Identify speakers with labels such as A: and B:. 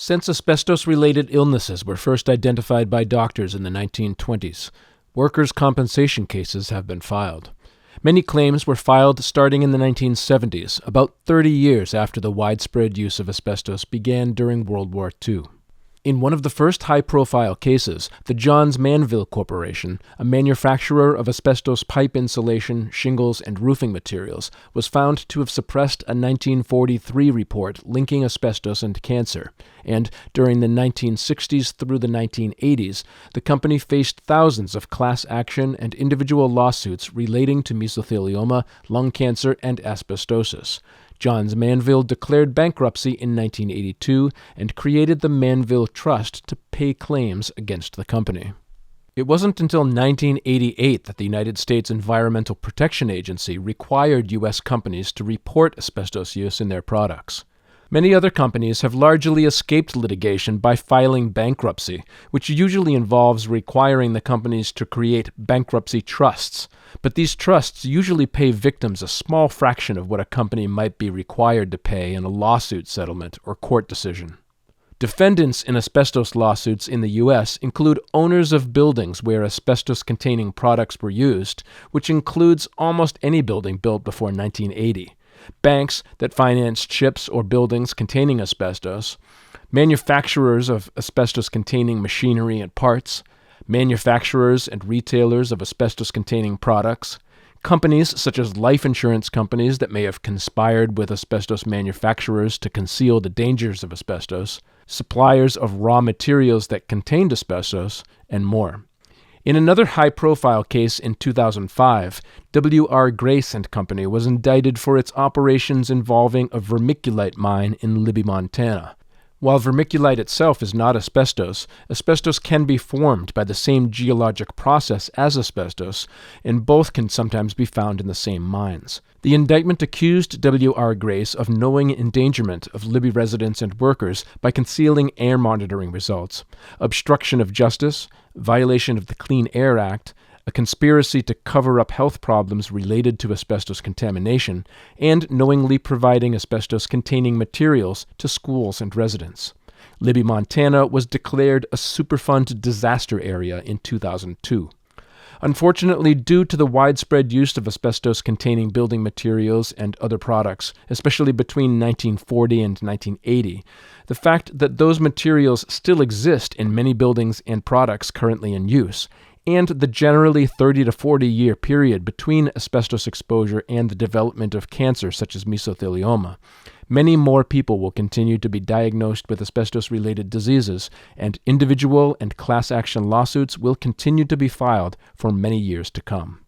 A: Since asbestos-related illnesses were first identified by doctors in the 1920s, workers' compensation cases have been filed. Many claims were filed starting in the 1970s, about 30 years after the widespread use of asbestos began during World War II. In one of the first high-profile cases, the Johns Manville Corporation, a manufacturer of asbestos pipe insulation, shingles, and roofing materials, was found to have suppressed a 1943 report linking asbestos and cancer, and during the 1960s through the 1980s, the company faced thousands of class action and individual lawsuits relating to mesothelioma, lung cancer, and asbestosis. Johns Manville declared bankruptcy in 1982 and created the Manville Trust to pay claims against the company. It wasn't until 1988 that the United States Environmental Protection Agency required U.S. companies to report asbestos use in their products. Many other companies have largely escaped litigation by filing bankruptcy, which usually involves requiring the companies to create bankruptcy trusts. But these trusts usually pay victims a small fraction of what a company might be required to pay in a lawsuit settlement or court decision. Defendants in asbestos lawsuits in the U.S. include owners of buildings where asbestos-containing products were used, which includes almost any building built before 1980. Banks that financed ships or buildings containing asbestos, manufacturers of asbestos-containing machinery and parts, manufacturers and retailers of asbestos-containing products, companies such as life insurance companies that may have conspired with asbestos manufacturers to conceal the dangers of asbestos, suppliers of raw materials that contained asbestos, and more. In another high-profile case in 2005, W.R. Grace & Company was indicted for its operations involving a vermiculite mine in Libby, Montana. While vermiculite itself is not asbestos, asbestos can be formed by the same geologic process as asbestos, and both can sometimes be found in the same mines. The indictment accused W.R. Grace of knowing endangerment of Libby residents and workers by concealing air monitoring results, obstruction of justice, violation of the Clean Air Act, a conspiracy to cover up health problems related to asbestos contamination, and knowingly providing asbestos-containing materials to schools and residents. Libby, Montana was declared a Superfund disaster area in 2002. Unfortunately, due to the widespread use of asbestos-containing building materials and other products, especially between 1940 and 1980, the fact that those materials still exist in many buildings and products currently in use, and the generally 30 to 40 year period between asbestos exposure and the development of cancer such as mesothelioma, many more people will continue to be diagnosed with asbestos-related diseases, and individual and class action lawsuits will continue to be filed for many years to come.